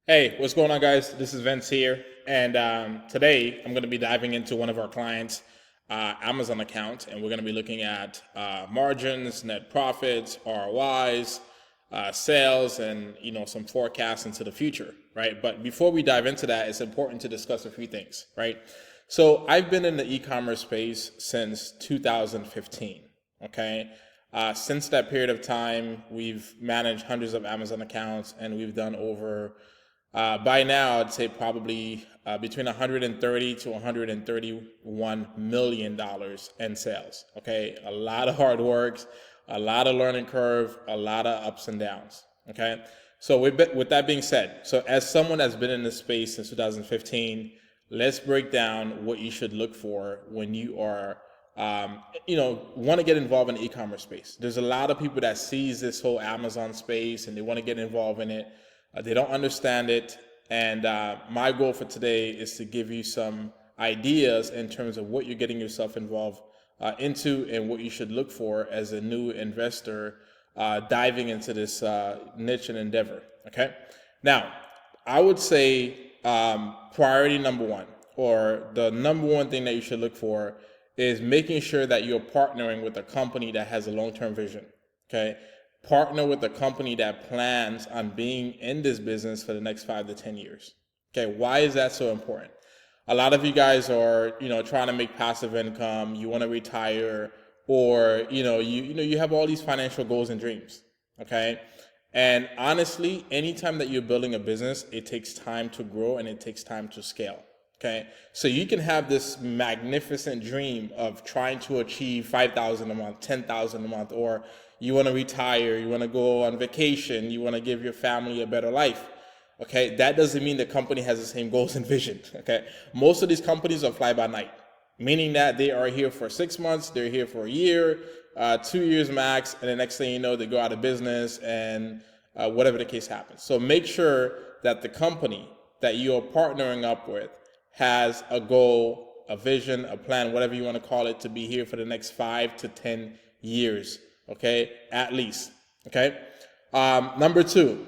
Hey, what's going on, guys? This is Vince here, and today I'm going to be diving into one of our clients' Amazon account, and we're going to be looking at margins, net profits, ROIs, sales, and some forecasts into the future, right? But before we dive into that, it's important to discuss a few things, right? So I've been in the e-commerce space since 2015. Okay. Since that period of time, we've managed hundreds of Amazon accounts, and we've done over by now, I'd say probably between 130 to 131 million dollars in sales. Okay, a lot of hard work, a lot of learning curve, a lot of ups and downs. Okay, so with that being said, so as someone that's been in this space since 2015, let's break down what you should look for when you are want to get involved in the e-commerce space. There's a lot of people that sees this whole Amazon space and they want to get involved in it. They don't understand it, and my goal for today is to give you some ideas in terms of what you're getting yourself involved into and what you should look for as a new investor diving into this niche and endeavor. Okay, now I would say priority number one, or the number one thing that you should look for, is making sure that you're partnering with a company that has a long-term vision. Okay. Partner with a company that plans on being in this business for the next 5 to 10 years. Okay, why is that so important? A lot of you guys are, trying to make passive income, you want to retire, or you have all these financial goals and dreams. Okay? And honestly, anytime that you're building a business, it takes time to grow and it takes time to scale. Okay, so you can have this magnificent dream of trying to achieve 5,000 a month, 10,000 a month, or you want to retire, you want to go on vacation, you want to give your family a better life. Okay, that doesn't mean the company has the same goals and vision. Okay, most of these companies are fly by night, meaning that they are here for 6 months, they're here for a year, 2 years max, and the next thing you know, they go out of business, and whatever the case happens. So make sure that the company that you are partnering up with has a goal, a vision, a plan, whatever you want to call it, to be here for the next 5 to 10 years, okay, at least, okay? Number two,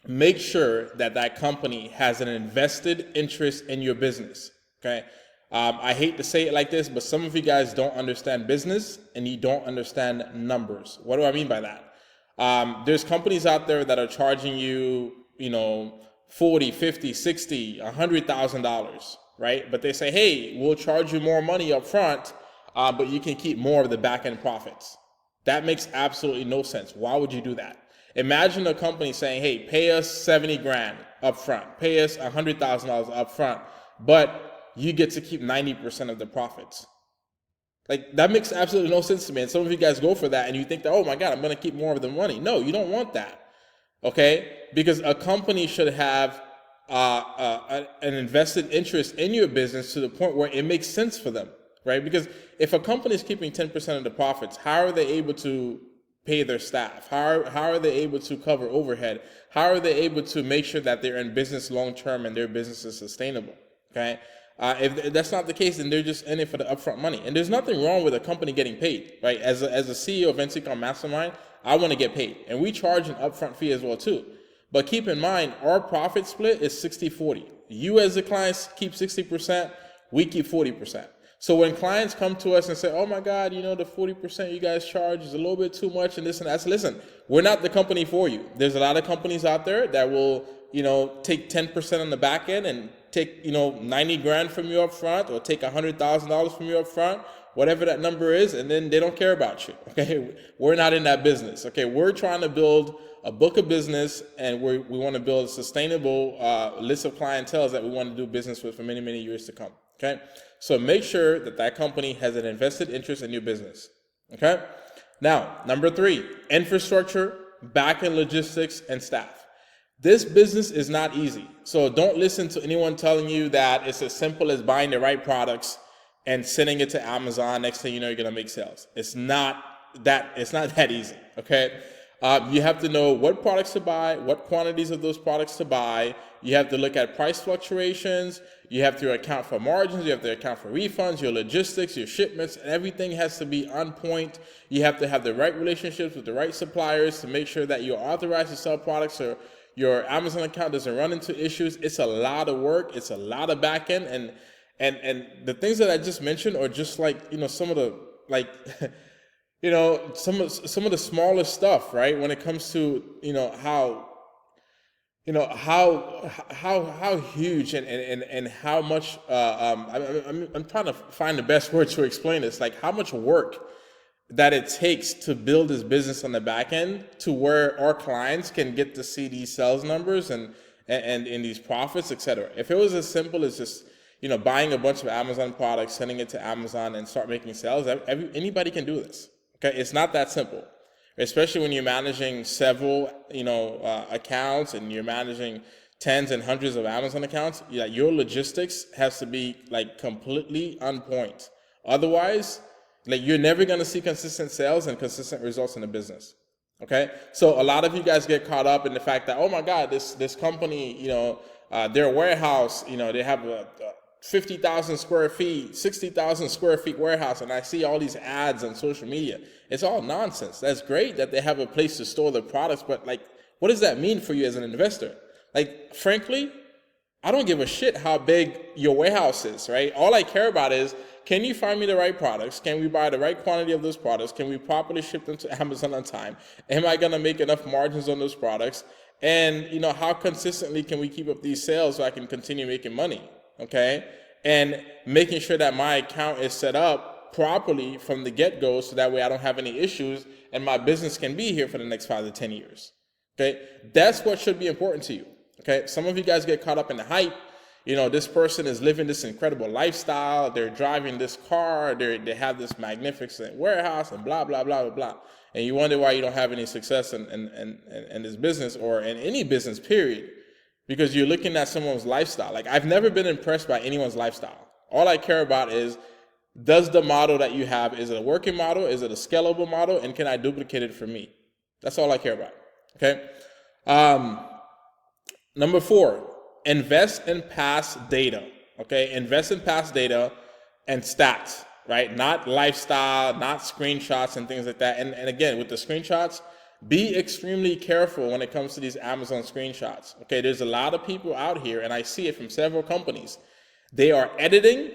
make sure that that company has an invested interest in your business, okay? I hate to say it like this, but some of you guys don't understand business and you don't understand numbers. What do I mean by that? There's companies out there that are charging you, $40, $50, $60, $100,000, right? But they say, hey, we'll charge you more money up front, but you can keep more of the back end profits. That makes absolutely no sense. Why would you do that? Imagine a company saying, hey, pay us 70 grand up front, pay us $100,000 up front, but you get to keep 90% of the profits. Like, that makes absolutely no sense to me. And some of you guys go for that and you think that, oh my God, I'm going to keep more of the money. No, you don't want that. Okay, because a company should have an invested interest in your business to the point where it makes sense for them, right? Because if a company is keeping 10% of the profits, how are they able to pay their staff? How are they able to cover overhead? How are they able to make sure that they're in business long term and their business is sustainable? Okay, if that's not the case, then they're just in it for the upfront money. And there's nothing wrong with a company getting paid, right? As a CEO of eCommerce Mastermind, I want to get paid, and we charge an upfront fee as well too. But keep in mind, our profit split is 60-40. You as the clients keep 60%, we keep 40%. So when clients come to us and say, oh my God, the 40% you guys charge is a little bit too much and this and that, so listen, we're not the company for you. There's a lot of companies out there that will, take 10% on the back end and take, 90 grand from you up front, or take $100,000 from you up front, whatever that number is, and then they don't care about you. Okay, we're not in that business. Okay, we're trying to build a book of business, and we want to build a sustainable list of clientele that we want to do business with for many, many years to come. Okay, so make sure that that company has an invested interest in your business. Okay, now number three, infrastructure, back-end logistics, and staff. This business is not easy, so don't listen to anyone telling you that it's as simple as buying the right products and sending it to Amazon. Next thing you know, you're gonna make sales. It's not that easy. Okay, you have to know what products to buy, what quantities of those products to buy. You have to look at price fluctuations. You have to account for margins. You have to account for refunds, your logistics, your shipments, and everything has to be on point. You have to have the right relationships with the right suppliers to make sure that you're authorized to sell products, or your Amazon account doesn't run into issues. It's a lot of work. It's a lot of back end, and the things that I just mentioned are just like, some of the, like, some of the smaller stuff, right? When it comes to, how huge and how much, I'm trying to find the best word to explain this, like how much work that it takes to build this business on the back end to where our clients can get to see these sales numbers and in these profits, etc. If it was as simple as just, buying a bunch of Amazon products, sending it to Amazon and start making sales, anybody can do this. Okay, it's not that simple, especially when you're managing several, accounts, and you're managing tens and hundreds of Amazon accounts. Your logistics has to be like completely on point. Otherwise, like, you're never going to see consistent sales and consistent results in the business. Okay, so a lot of you guys get caught up in the fact that, oh my God, this company, their warehouse, they have a 50,000 square feet, 60,000 square feet warehouse, and I see all these ads on social media. It's all nonsense. That's great that they have a place to store their products, but like, what does that mean for you as an investor? Like, frankly, I don't give a shit how big your warehouse is, right? All I care about is, can you find me the right products? Can we buy the right quantity of those products? Can we properly ship them to Amazon on time? Am I going to make enough margins on those products? And, how consistently can we keep up these sales so I can continue making money? Okay? And making sure that my account is set up properly from the get-go so that way I don't have any issues and my business can be here for the next 5 to 10 years. Okay? That's what should be important to you. Okay? Some of you guys get caught up in the hype. This person is living this incredible lifestyle. They're driving this car. They have this magnificent warehouse and blah, blah, blah, blah, blah. And you wonder why you don't have any success in this business or in any business, period. Because you're looking at someone's lifestyle. Like, I've never been impressed by anyone's lifestyle. All I care about is, does the model that you have, is it a working model? Is it a scalable model? And can I duplicate it for me? That's all I care about. Okay. Number 4, invest in past data. Okay. Invest in past data and stats, right? Not lifestyle, not screenshots and things like that. And again, with the screenshots, be extremely careful when it comes to these Amazon screenshots. Okay, there's a lot of people out here, and I see it from several companies. They are editing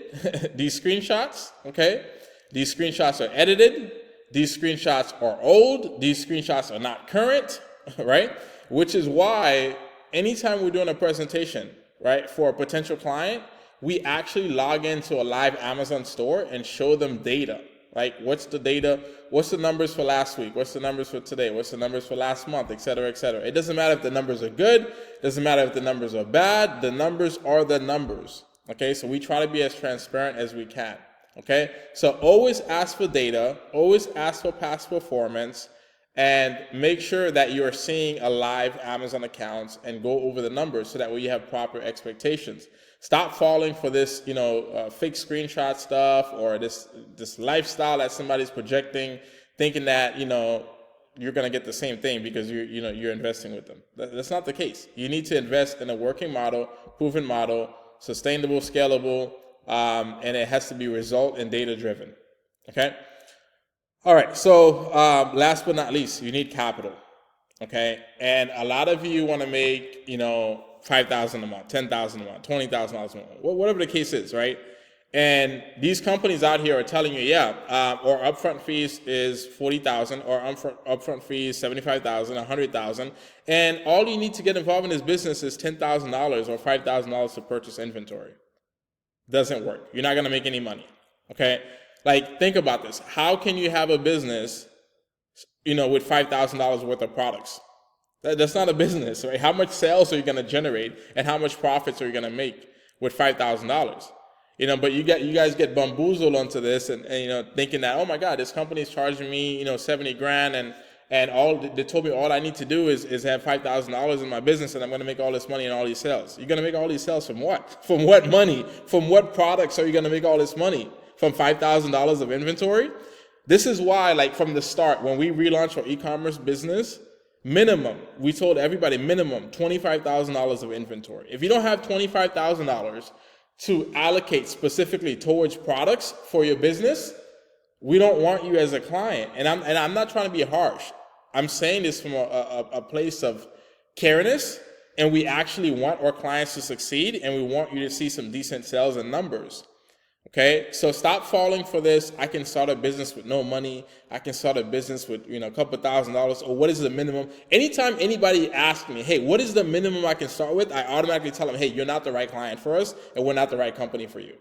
these screenshots, okay? These screenshots are edited. These screenshots are old. These screenshots are not current, right? Which is why anytime we're doing a presentation, right, for a potential client, we actually log into a live Amazon store and show them data. Like, what's the data? What's the numbers for last week? What's the numbers for today? What's the numbers for last month, et cetera, et cetera. It doesn't matter if the numbers are good. It doesn't matter if the numbers are bad. The numbers are the numbers. Okay, so we try to be as transparent as we can. Okay, so always ask for data. Always ask for past performance. And make sure that you're seeing a live Amazon account and go over the numbers so that way you have proper expectations. Stop falling for this, fake screenshot stuff or this lifestyle that somebody's projecting, thinking that, you're going to get the same thing because you're investing with them. That's not the case. You need to invest in a working model, proven model, sustainable, scalable, and it has to be result and data driven. Okay. All right. So last but not least, you need capital. Okay. And a lot of you want to make, $5,000 a month, $10,000 a month, $20,000 a month, whatever the case is, right? And these companies out here are telling you, or upfront fees is $40,000, or upfront fees $75,000, $100,000, and all you need to get involved in this business is $10,000 or $5,000 to purchase inventory. Doesn't work. You're not going to make any money. Okay, like, think about this. How can you have a business, with $5,000 worth of products? That's not a business, right? How much sales are you going to generate, and how much profits are you going to make with $5,000? But you guys get bamboozled onto this, and thinking that, oh my God, this company is charging me, $70,000, and all they told me all I need to do is have $5,000 in my business, and I'm going to make all this money in all these sales. You're going to make all these sales from what? From what money? From what products are you going to make all this money? From $5,000 of inventory? This is why, like, from the start, when we relaunched our e-commerce business, we told everybody minimum $25,000 of inventory. If you don't have $25,000 to allocate specifically towards products for your business, we don't want you as a client. And I'm not trying to be harsh. I'm saying this from a place of careness, and we actually want our clients to succeed, and we want you to see some decent sales and numbers. Okay, so stop falling for this. I can start a business with no money. I can start a business with, a couple $1,000s, or what is the minimum? Anytime anybody asks me, hey, what is the minimum I can start with? I automatically tell them, hey, you're not the right client for us, and we're not the right company for you.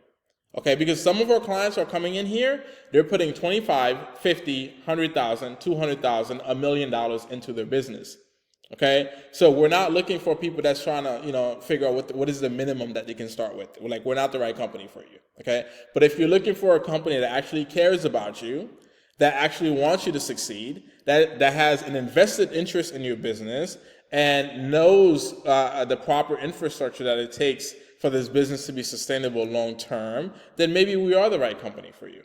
Okay, because some of our clients are coming in here, they're putting 25, 50, 100,000, 200,000, $1 million into their business. Okay, so we're not looking for people that's trying to, figure out what is the minimum that they can start with. We're not the right company for you. Okay, but if you're looking for a company that actually cares about you, that actually wants you to succeed, that has an invested interest in your business, and knows the proper infrastructure that it takes for this business to be sustainable long term, then maybe we are the right company for you.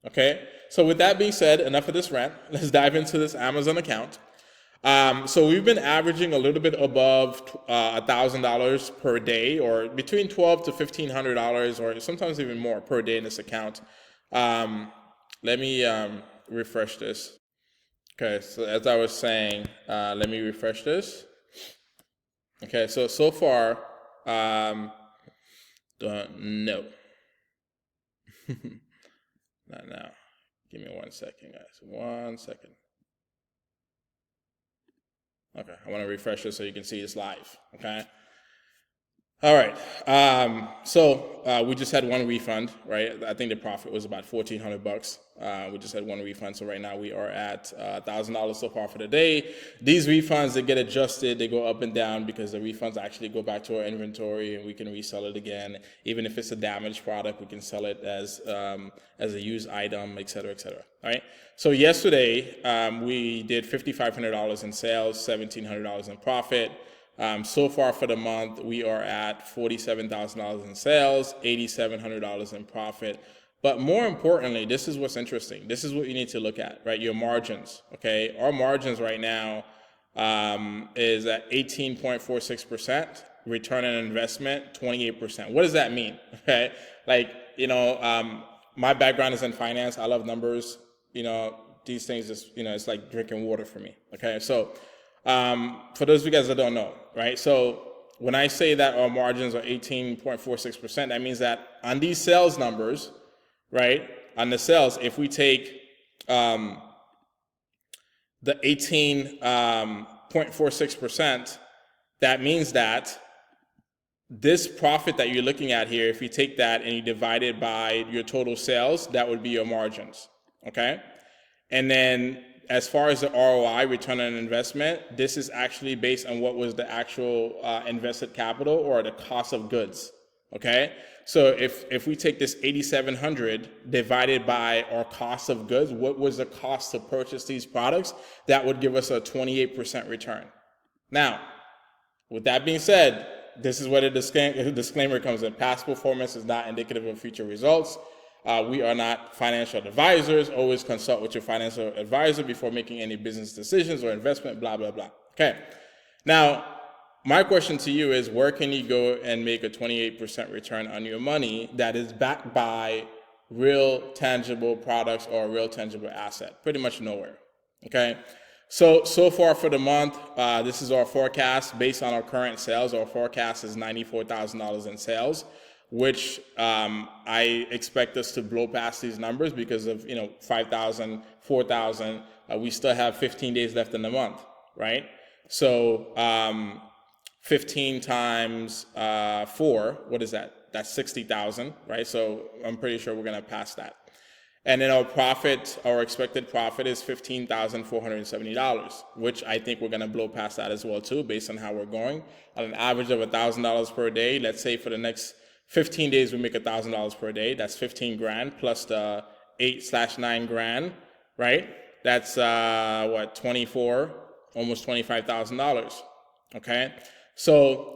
Okay, so with that being said, enough of this rant. Let's dive into this Amazon account. So we've been averaging a little bit above $1,000 per day, or between $1,200 to $1,500, or sometimes even more per day in this account. Let me refresh this. Okay, so as I was saying, let me refresh this. Okay, so far, no. Not now. Give me 1 second, guys. 1 second. Okay, I want to refresh this so you can see it's live, okay? All right, so we just had one refund, right? I think the profit was about $1,400. We just had one refund, so right now we are at $1,000 so far for the day. These refunds, they get adjusted, they go up and down because the refunds actually go back to our inventory and we can resell it again. Even if it's a damaged product, we can sell it as a used item, et cetera, all right? So yesterday, we did $5,500 in sales, $1,700 in profit. So far for the month, we are at $47,000 in sales, $8,700 in profit. But more importantly, this is what's interesting. This is what you need to look at, right? Your margins, okay? Our margins right now is at 18.46%, return on investment, 28%. What does that mean, okay? My background is in finance. I love numbers. These things just, it's like drinking water for me, okay? So for those of you guys that don't know, right? So when I say that our margins are 18.46%, that means that on these sales numbers, right? On the sales, if we take the 18.46%, that means that this profit that you're looking at here, if you take that and you divide it by your total sales, that would be your margins, okay? And then as far as the ROI, return on investment, this is actually based on what was the actual invested capital or the cost of goods, okay? So if we take this 8,700 divided by our cost of goods, what was the cost to purchase these products? That would give us a 28% return. Now, with that being said, this is where the disclaimer comes in. Past performance is not indicative of future results. We are not financial advisors. Always consult with your financial advisor before making any business decisions or investment, blah, blah, blah. Okay. Now, my question to you is, where can you go and make a 28% return on your money that is backed by real tangible products or a real tangible asset? Pretty much nowhere. Okay. So far for the month, this is our forecast based on our current sales. Our forecast is $94,000 in sales, which I expect us to blow past these numbers because of 5,000, 4,000. We still have 15 days left in the month, right? So 15 times 4, what is that? That's 60,000, right? So I'm pretty sure we're gonna pass that. And then our expected profit is $15,470, which I think we're gonna blow past that as well too, based on how we're going. On an average of $1,000 per day, let's say for the next 15 days we make $1,000 per day. That's 15 grand plus the 8/9 grand, right? That's 24, almost $25,000. Okay, so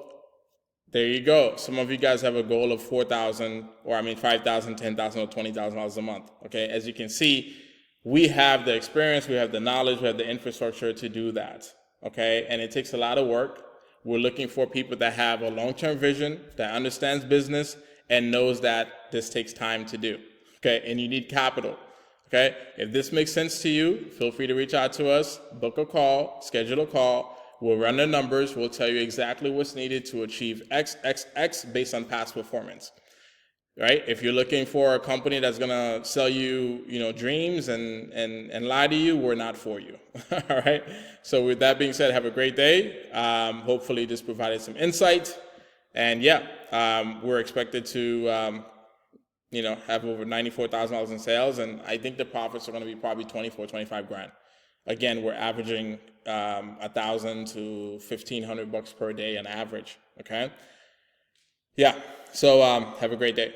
there you go. Some of you guys have a goal of 4,000, or $5,000, $10,000, or $20,000 a month. Okay, as you can see, we have the experience, we have the knowledge, we have the infrastructure to do that. Okay, and it takes a lot of work. We're looking for people that have a long-term vision, that understands business, and knows that this takes time to do. Okay, and you need capital. Okay, if this makes sense to you, feel free to reach out to us, book a call, schedule a call. We'll run the numbers. We'll tell you exactly what's needed to achieve X, X, X based on past performance. Right? If you're looking for a company that's gonna sell you, dreams and lie to you, we're not for you. All right. So with that being said, have a great day. Hopefully this provided some insight. And we're expected to, have over $94,000 in sales, and I think the profits are going to be probably 25 grand. Again, we're averaging $1,000 to $1,500 per day on average. Okay. Yeah. So have a great day.